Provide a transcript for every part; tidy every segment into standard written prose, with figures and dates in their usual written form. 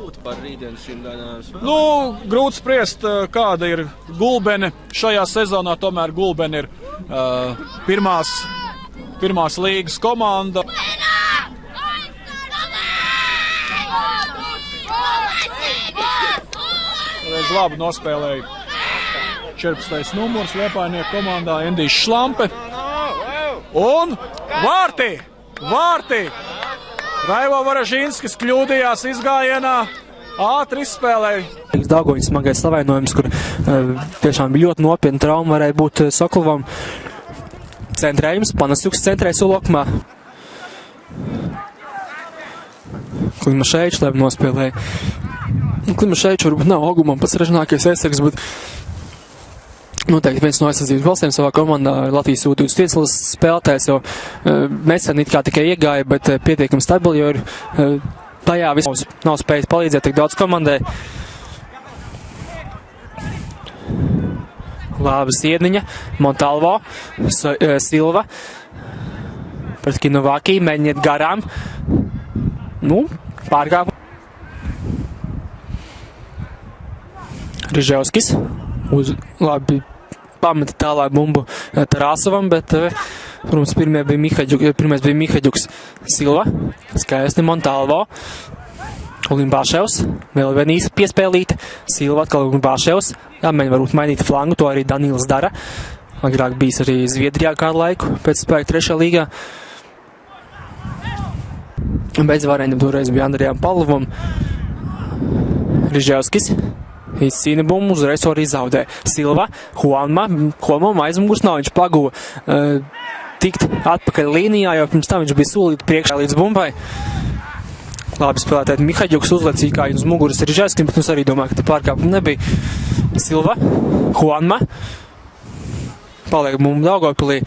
būtu par rītdienas šīm daļām? Grūti spriest, kāda ir Gulbene. Šajā sezonā tomēr Gulbene ir pirmās līgas komanda. Reiz labi nospēlēja 14. numurs Liepājnieku komandā Endijs Šlampe. Un vārti! Raivo Varažīnskis kļūdījās izgājienā, ātri izspēlēja. Daugoņas smagais savainojums, kur tiešām ļoti nopietna trauma varēja būt Sokolovam. Centrējums, Panasjuks centrēja Ulokumā. Klimaševičs labi nospēlēja. Klimaševičs varbūt nav augumam pats ražinākais aizsargs, bet noteikti viens no aizsardzības balstiem savā komandā Latvijas U21 spēlētājs jau nesen it kā tikai iegāja, bet pietiekami stabili, jo ir tajā viss nav spējis palīdzēt tik daudz komandai. Lāba Siedniņa, Montalvo, Silva, pret Kinovākī, mēģiniet garām. Pārkāpu. Riževskis, labi pameta tālāk bumbu Tarāsovam, bet, protams, pirmais bija Mihaģuks, Silva, skaisti Montalvo, Ulimbaševs, vēl vien īsa piespēlīta, Silva atkal Ulimbaševs, jāmēģina varbūt mainīt flangu, to arī Danīls dara, agrāk bijis arī Zviedrijā kādu laiku, pēc spēka 3. līgā, bez varēņiem toreiz bija Andrijām Pavlovam, Riževskis, izcīna bumbu, uzreiz arī zaudē. Silva, Huanmam aizmugurs nav, viņš paguva tikt atpakaļ līnijā, jo pirms tam viņš bija solīti priekšā līdz bumbai. Labi spēlētēt Mihaģuks uzlecīja kā uz muguras Riževskim, bet mums arī domāju, ka te pārkāpumi nebija. Silva, Huanma, paliek bumbu Daugavpilī.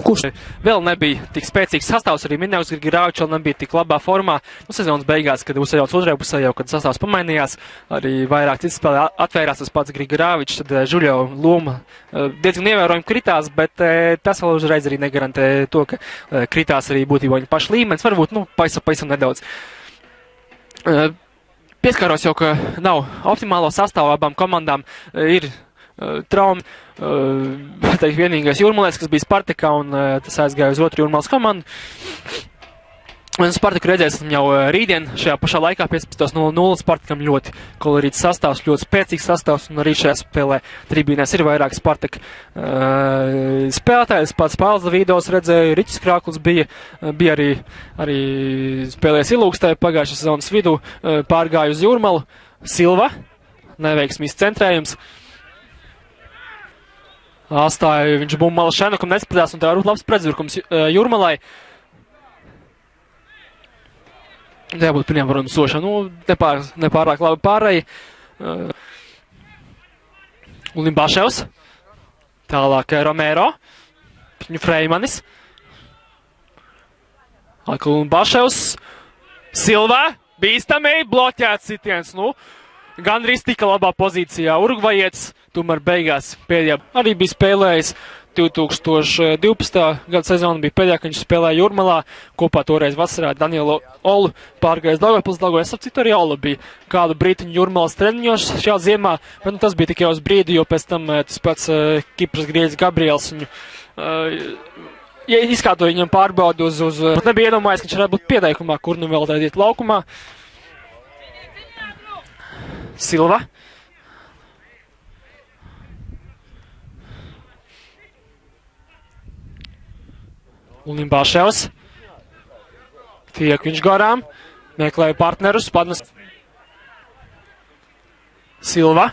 Kurš vēl nebija tik spēcīgs sastāvs, arī Minevs Grigorāvičs vēl nebija tik labā formā. Sezonas beigās, kad uzsajauts otrajā pusē jau, kad sastāvs pamainījās, arī vairāk cits spēlē atvērās tas pats Grigorāvičs, tad Žuļo loma diezgan ievērojami kritās, bet tas vēl uzreiz arī negarantē to, ka kritās arī būtībā viņa paša līmenis, varbūt, pavisam nedaudz. Pieskāros jau, ka nav optimālo sastāvu abām komandām, ir traumi. Vienīgais Jūrmalais, kas bija Spartakā, un tas aizgāja uz otru Jūrmalas komandu. Spartaku redzēsim jau rītdien, šajā pašā laikā 15:00. Spartakam ļoti kolorīts sastāvs, ļoti spēcīgs sastāvs, un arī šajā spēlē tribīnēs ir vairāk Spartaka spēlētājs. Pats Pāvils Davidovs redzēja, Riķis Krāklis bija arī spēlējies Ilūkstē pagājušas sezonas vidū, pārgāja uz Jūrmalu. Silva, neveiksmīgs centrējums. Atstāja viņš bumbu Malašenukam, nespēdās, un tā varbūt labs pretuzbrukums Jūrmalai. Jābūt pirmiem varam sošā, nepārāk labi pārēji. Ulimbaševs, tālāk Romero, Freimanis. Ulimbaševs, Silva, bīstami, bloķēts sitiens, gandrīz tika labā pozīcijā. Urugvajietis, tomēr beigās pēdējā arī bija spēlējis 2012. gada sezonu, bija pēdējā, ka viņš spēlēja Jūrmalā, kopā toreiz vasarā Danielu Olu pārgājis Daugavpils, ap citu arī Ola bija kādu brītiņu Jūrmalas treniņos šajā ziemā, bet tas bija tikai uz brīdi, jo pēc tam tas pats Kipras grieķis Gabriels viņu izkārtoja viņam pārbaudu uz nebija iedomājies, ka viņš varētu būt pieteikumā, kur nu vēl taidiet laukumā. Silva. Ulimbaševs. Tiek viņš garām. Meklēja partnerus. Padnes. Silva.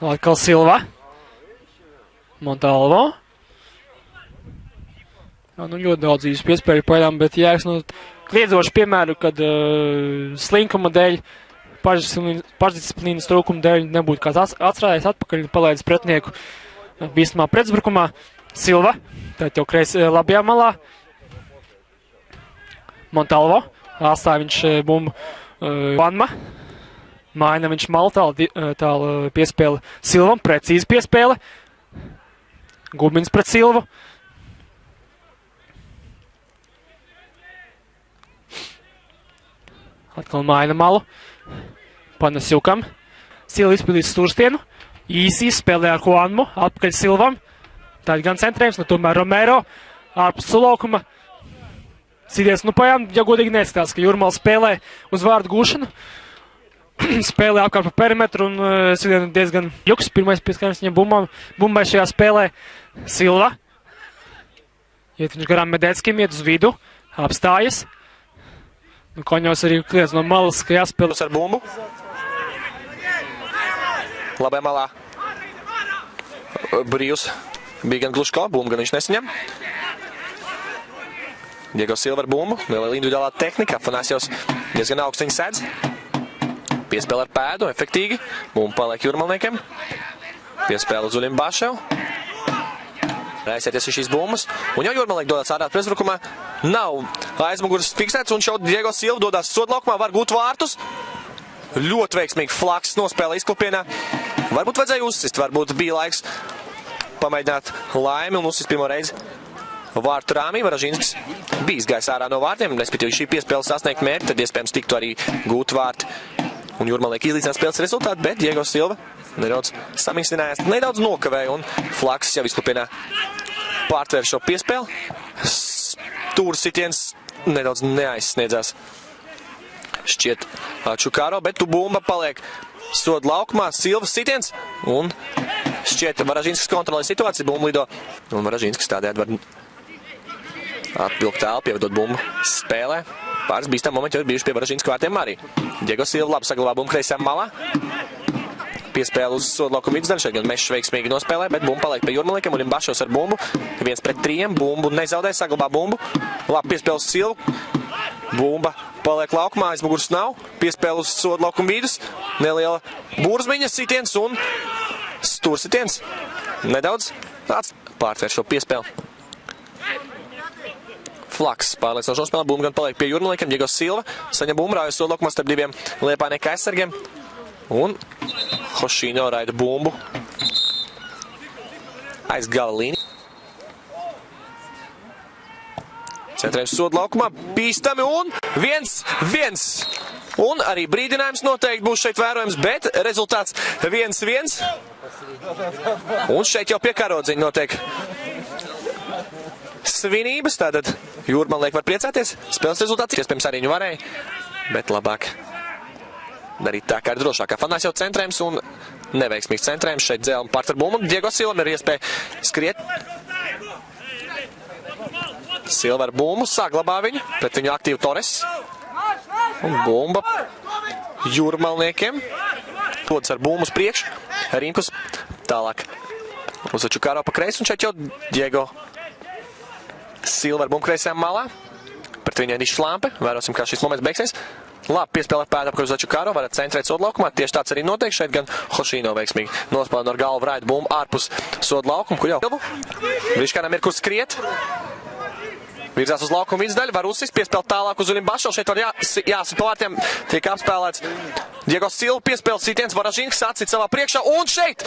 Atkal Silva. Montalvo. Ļoti daudz īsti piespēju pagaidām, bet jēgas kliedzošu piemēru, kad slinkuma dēļ, pašdisciplīnas trūkuma dēļ nebūtu kāds atsrājies atpakaļ, palaidis pretinieku bīstamā pretuzbrukumā. Silva, tad jau kreis labajā malā. Montalvo, atstāja viņš bumbu Vanma. Maina viņš malu tālu piespēle Silvam, precīzi piespēle. Gubins pret Silvu. Atkal maina malu. Panasjukam. Silva izpildīs stūrstienu. Īsi spēlē ar Juanmu. Atpakaļ Silvam. Tātad gan centrējums, tomēr Romero. Ārpus laukuma. Sidies, pajām, ja godīgi neskatās, ka Jurmala spēlē uz vārdu gūšanu. Spēlē apkārt pa perimetru un Silviem diezgan juks. Pirmais pieskārums viņam bumbai šajā spēlē. Silva. Iet viņš garām Medeckim, iet uz vidu. Apstājas. Koņos arī kliedz no malas, ka jāspēlē ar bumbu. Labai malā. Brīvs. Bija gan Gluško, bumbu gan viņš nesaņem. Diego Silva ar bumbu. Vēl individuālā tehnika. Afanasjovs diezgan augsts viņa sedz. Piespēle ar pēdu, efektīgi. Bumbu paliek Jurmalniekiem. Piespēle uz Ulim Baševu. Aizsieties uz šīs bumbas. Un jau Jurmalnieki dodas ārā pretuzbrukumā. Nav aizmugurs fiksēts un šeit Diego Silva dodas sodlaukumā. Var gūt vārtus. Ļoti veiksmīgi Flaks nospēlē izklupienā. Varbūt vajadzēja uzsist. Varbūt bija laiks pamēģināt laimi un uzsist pirmo reizi. Vārtu rāmī Varažinskis bija izgājis ārā no vārtiem. Respektīvi šī piespēle sasniegt mērķi, tad iespējams tiktu arī gūt vārti. Un Jurmalnieki izlīdzinās spēles rezultātu, bet Diego Silva nedaudz samikstinājās, nedaudz nokavēja un Flaks jau izklupienā pārtvēra šo piespēli. Stūra sitiens nedaudz neaizsniedzās. Šķiet Čukaro, bet tu bumba paliek soda laukumā, Silvas sitiens un šķiet Varažinskis kontrolē situāciju, bumba lido un Varažinskis tādējādi var atvilkt tālu, pievedot bumbu spēlē. Pāris bīstam momenti jau ir bijuši pie Varažinska vārtiem arī. Diego Silva labi saglabā bumbu kreisajā malā. Piespēle uz soda laukuma vidusdaļu, šeit gan Mešs veiksmīgi nospēlē, bet bumba paliek pie Jurmalniekiem, Ulim Bašovs ar bumbu. 1-3, bumbu nezaudē, saglabā bumbu. Labi piespēle uz Silvu. Bumba paliek laukumā, aizmugurs nav. Piespēle uz soda laukuma vidus. Neliela burzmiņa sitiens un stūrsitiens. Nedaudz pārtver šo piespēli. Flaks pārliecinoši nospēlē, bumba gan paliek pie Jurmalniekiem, Diego Silva saņem bumbu, rājas soda laukumā starp diviem Liepājnieku aizsargiem. Un Hošīno raida bumbu aiz gala līniju. Centrējums soda laukumā, bīstami un 1-1. Un arī brīdinājums noteikti būs šeit vērojams, bet rezultāts 1-1. Un šeit jau pie karodziņa notiek svinības, tātad Jurmalnieki var priecāties. Spēles rezultāts, iespējams arī viņu varēja, bet labāk darīt tā, kā ir drošāk. Afanasjovs centrējums un neveiksmīgs centrējums. Šeit dzēl un pārtver bumbu. Diego Silvam ir iespēja skriet. Silva ar bumbu, saglabā viņu, pret viņu aktīvu Torres. Un bumba Jurmalniekiem. Dodas ar bumbu uz priekšu. Rinkus tālāk. Uz Čukaro pa kreisi un šeit jau Diego Silva ar bumbu kreisajā malā. Pret viņu ir šlampe. Vērosim, kā šis moments beigsies. Labi, piespēlē pēdā apkārt uz Čukaro. Varat centrēt soda laukumā. Tieši tāds arī notiek. Šeit gan Hošīno veiksmīgi nospēlē ar galvu raida bumbu ārpus soda laukumu, kur jau Viškānam ir kur skriet. Virzās uz laukumu vidusdaļu, var uzsist, piespēlēt tālāk uz Ulim Bašovu. Šeit var jāsit pa vārtiem, tiek apspēlēts Diego Silva, piespēlēt sitiens, Varažinskis atsit savā priekšā, un šeit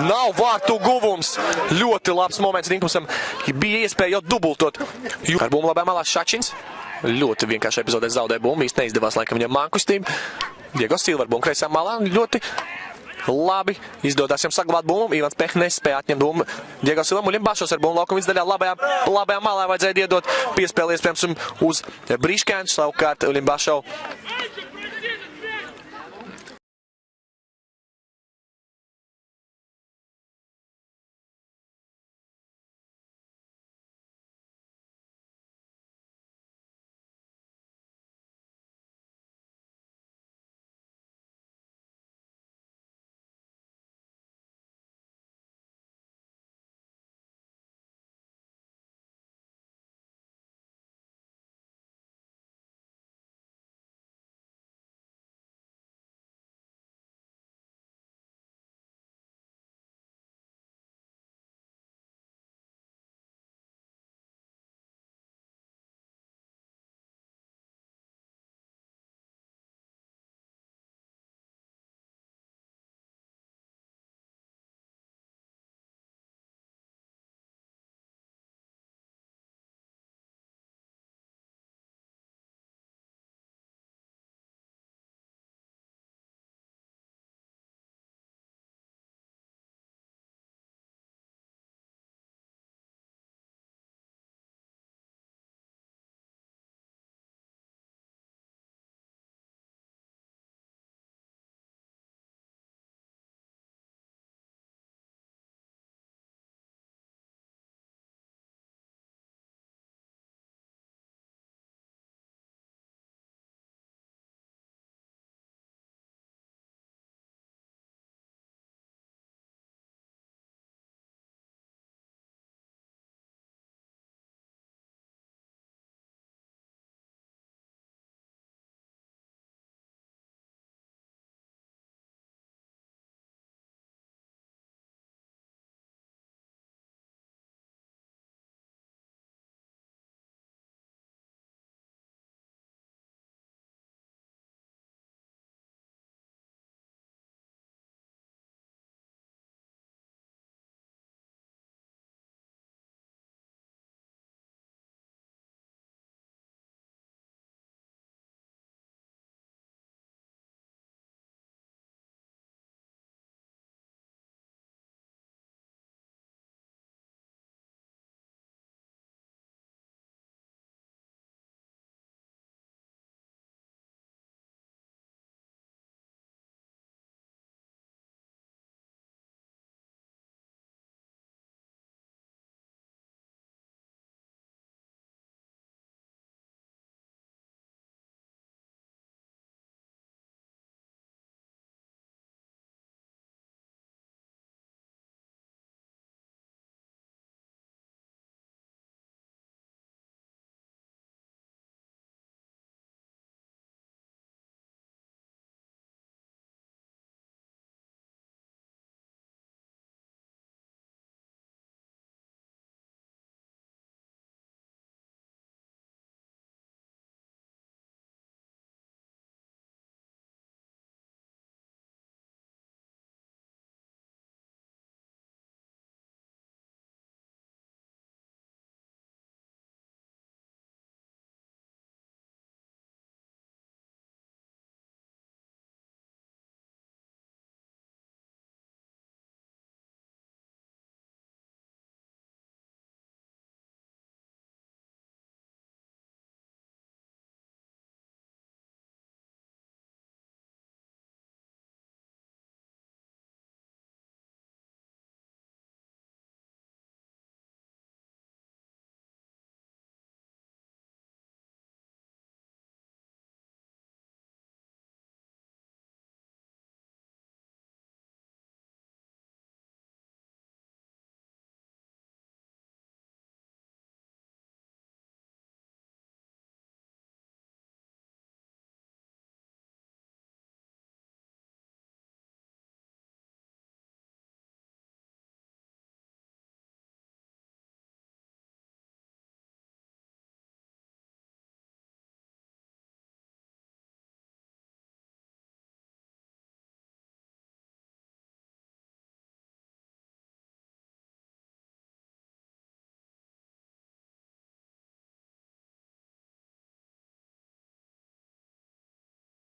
nav vārtu guvums. Ļoti labs moments Rinkpusam, bija iespēja jau dubultot. Ar bumbu labā malā Šačins, ļoti vienkārši epizodē zaudē bumbu, īsti neizdevās laikam viņam mākustību. Diego Silva ar bumbu kreisā malā, ļoti labi izdodās viņam saglabāt bumbu. Ivans Peh nespēja atņemt bumbu. Diego Silvam, Ulim Bašovs ar bumbu laukuma vidusdaļā labajā malā vajadzēja iedot piespēli iespējams uz Briškēnu. Savukārt Ulim Bašovu